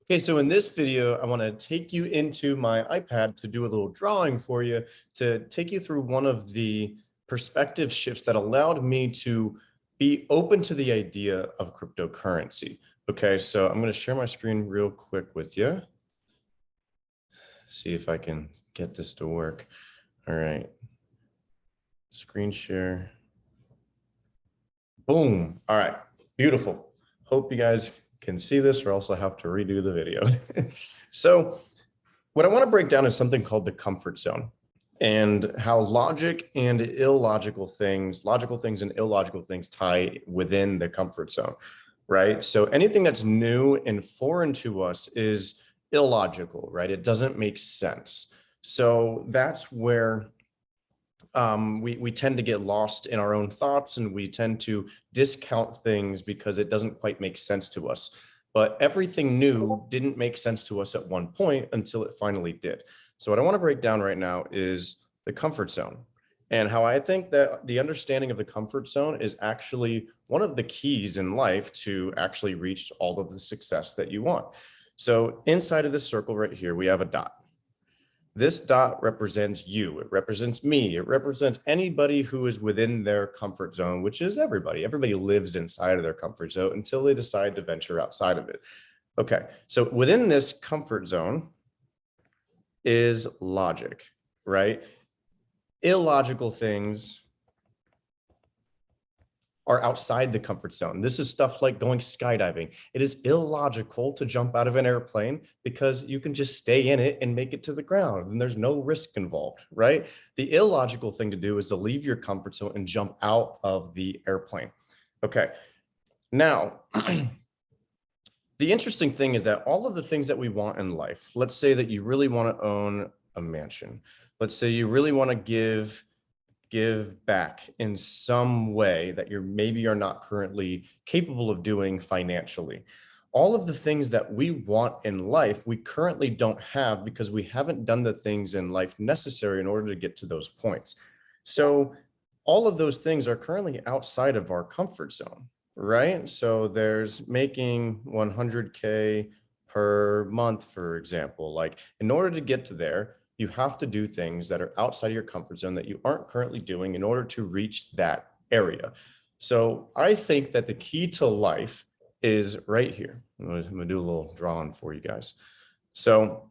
Okay, so in this video, I want to take you into my iPad to do a little drawing for you to take you through one of the perspective shifts that allowed me to be open to the idea of cryptocurrency. Okay, so I'm going to share my screen real quick with you. See if I can get this to work. All right, screen share. Boom. All right, beautiful. Hope you guys can see this, or else I'll have to redo the video. So what I want to break down is something called the comfort zone, and how logic and illogical things, logical things and illogical things tie within the comfort zone, right? So anything that's new and foreign to us is illogical, right? It doesn't make sense. So that's where we tend to get lost in our own thoughts, and we tend to discount things because it doesn't quite make sense to us. But everything new didn't make sense to us at one point until it finally did. So what I want to break down right now is the comfort zone, and how I think that the understanding of the comfort zone is actually one of the keys in life to actually reach all of the success that you want. So inside of this circle right here, we have a dot. This dot represents you, it represents me, it represents anybody who is within their comfort zone, which is everybody. Everybody lives inside of their comfort zone until they decide to venture outside of it. Okay, so within this comfort zone is logic, right? Illogical things are outside the comfort zone. This is stuff like going skydiving. It is illogical to jump out of an airplane because you can just stay in it and make it to the ground and there's no risk involved, right? The illogical thing to do is to leave your comfort zone and jump out of the airplane. Okay, now, the interesting thing is that all of the things that we want in life, let's say that you really want to own a mansion. Let's say you really want to give back in some way that you're not currently capable of doing financially. All of the things that we want in life, we currently don't have because we haven't done the things in life necessary in order to get to those points. So all of those things are currently outside of our comfort zone, right? So there's making 100K per month, for example. Like, in order to get to there, you have to do things that are outside of your comfort zone that you aren't currently doing in order to reach that area. So I think that the key to life is right here. I'm gonna do a little drawing for you guys. So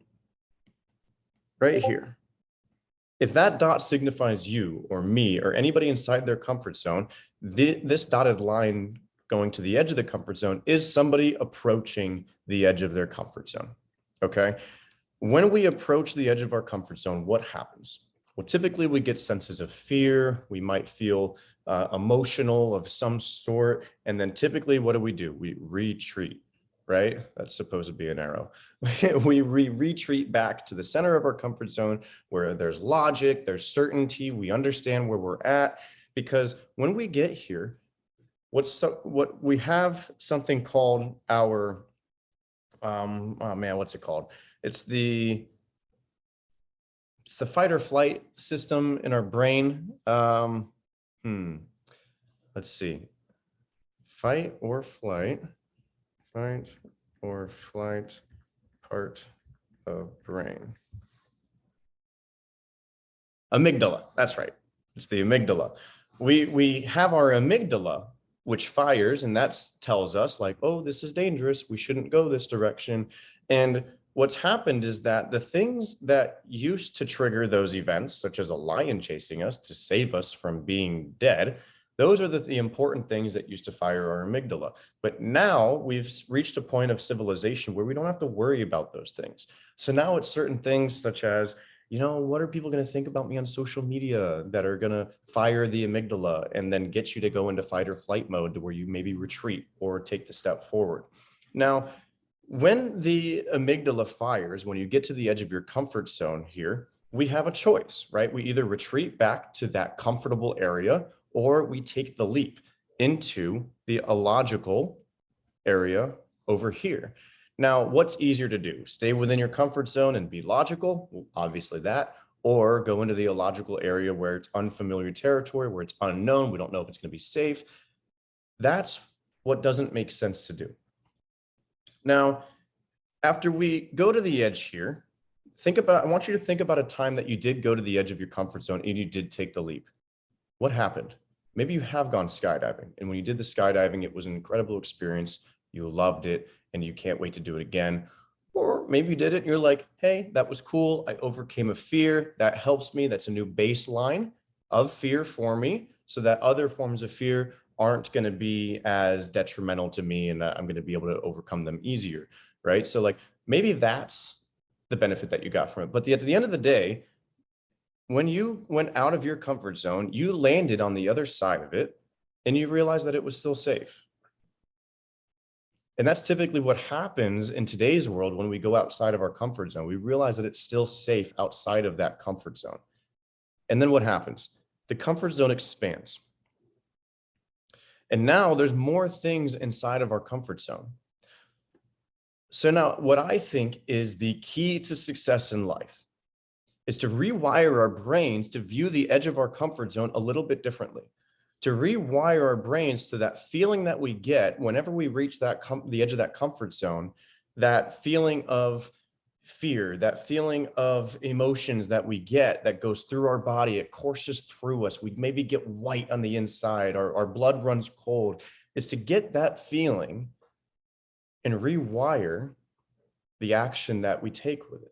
right here, if that dot signifies you or me or anybody inside their comfort zone, this dotted line going to the edge of the comfort zone is somebody approaching the edge of their comfort zone, okay? When we approach the edge of our comfort zone, what happens? Well, typically we get senses of fear. We might feel emotional of some sort. And then typically, what do? We retreat, right? That's supposed to be an arrow. we retreat back to the center of our comfort zone where there's logic, there's certainty. We understand where we're at, because when we get here, what we have something called our, oh man, what's it called? It's the fight or flight system in our brain. Let's see. Fight or flight part of brain. Amygdala, that's right. It's the amygdala. We have our amygdala, which fires, and that tells us like, oh, this is dangerous. We shouldn't go this direction. And what's happened is that the things that used to trigger those events, such as a lion chasing us to save us from being dead, those are the important things that used to fire our amygdala. But now we've reached a point of civilization where we don't have to worry about those things. So now it's certain things such as, you know, what are people going to think about me on social media that are going to fire the amygdala and then get you to go into fight or flight mode to where you maybe retreat or take the step forward. Now, when the amygdala fires, when you get to the edge of your comfort zone here, we have a choice, right? We either retreat back to that comfortable area, or we take the leap into the illogical area over here. Now, what's easier to do? Stay within your comfort zone and be logical? Well, obviously that, or go into the illogical area where it's unfamiliar territory, where it's unknown, we don't know if it's going to be safe. That's what doesn't make sense to do. Now, After we go to the edge here, I want you to think about a time that you did go to the edge of your comfort zone and you did take the leap. What happened? Maybe you have gone skydiving, and when you did the skydiving, it was an incredible experience. You loved it and you can't wait to do it again. Or maybe you did it and you're like, hey, that was cool. I overcame a fear. That helps me. That's a new baseline of fear for me, so that other forms of fear aren't going to be as detrimental to me, and I'm going to be able to overcome them easier, right? So like maybe that's the benefit that you got from it. But at the end of the day, when you went out of your comfort zone, you landed on the other side of it and you realized that it was still safe. And that's typically what happens in today's world when we go outside of our comfort zone. We realize that it's still safe outside of that comfort zone. And then what happens? The comfort zone expands. And now there's more things inside of our comfort zone. So now what I think is the key to success in life is to rewire our brains to view the edge of our comfort zone a little bit differently, to rewire our brains to that feeling that we get whenever we reach the edge of that comfort zone, that feeling of fear, that feeling of emotions that we get that goes through our body, it courses through us. We maybe get white on the inside, our blood runs cold, is to get that feeling and rewire the action that we take with it.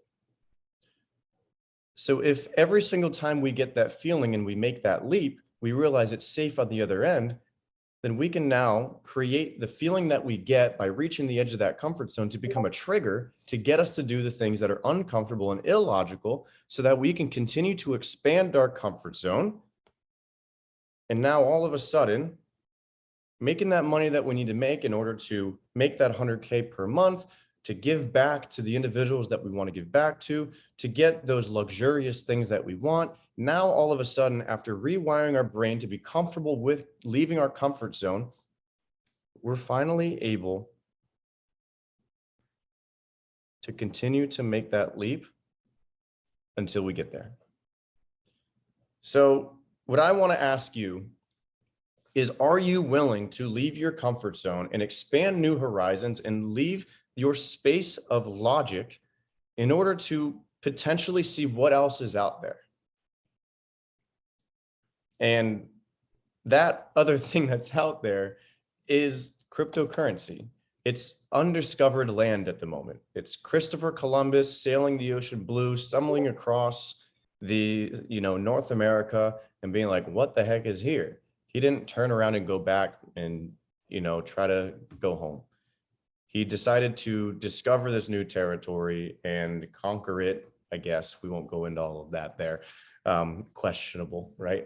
So if every single time we get that feeling and we make that leap, we realize it's safe on the other end, then we can now create the feeling that we get by reaching the edge of that comfort zone to become a trigger to get us to do the things that are uncomfortable and illogical, so that we can continue to expand our comfort zone. And now all of a sudden, making that money that we need to make in order to make that 100K per month, to give back to the individuals that we want to give back to get those luxurious things that we want. Now, all of a sudden, after rewiring our brain to be comfortable with leaving our comfort zone, we're finally able to continue to make that leap until we get there. So what I want to ask you is, are you willing to leave your comfort zone and expand new horizons and leave your space of logic in order to potentially see what else is out there? And that other thing that's out there is cryptocurrency. It's undiscovered land at the moment. It's Christopher Columbus sailing the ocean blue, stumbling across the, North America and being like, what the heck is here? He didn't turn around and go back and, try to go home. He decided to discover this new territory and conquer it. I guess we won't go into all of that there. Questionable, right?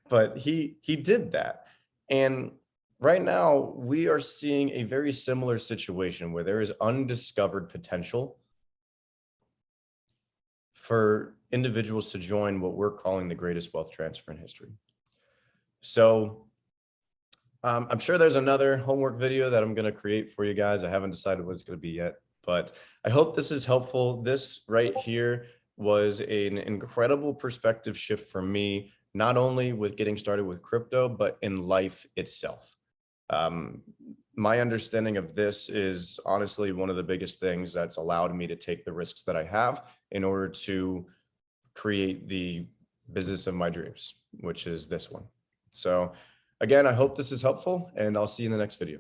But he did that. And right now we are seeing a very similar situation where there is undiscovered potential for individuals to join what we're calling the greatest wealth transfer in history. So I'm sure there's another homework video that I'm going to create for you guys. I haven't decided what it's going to be yet, but I hope this is helpful. This right here was an incredible perspective shift for me, not only with getting started with crypto, but in life itself. My understanding of this is honestly one of the biggest things that's allowed me to take the risks that I have in order to create the business of my dreams, which is this one. So again, I hope this is helpful, and I'll see you in the next video.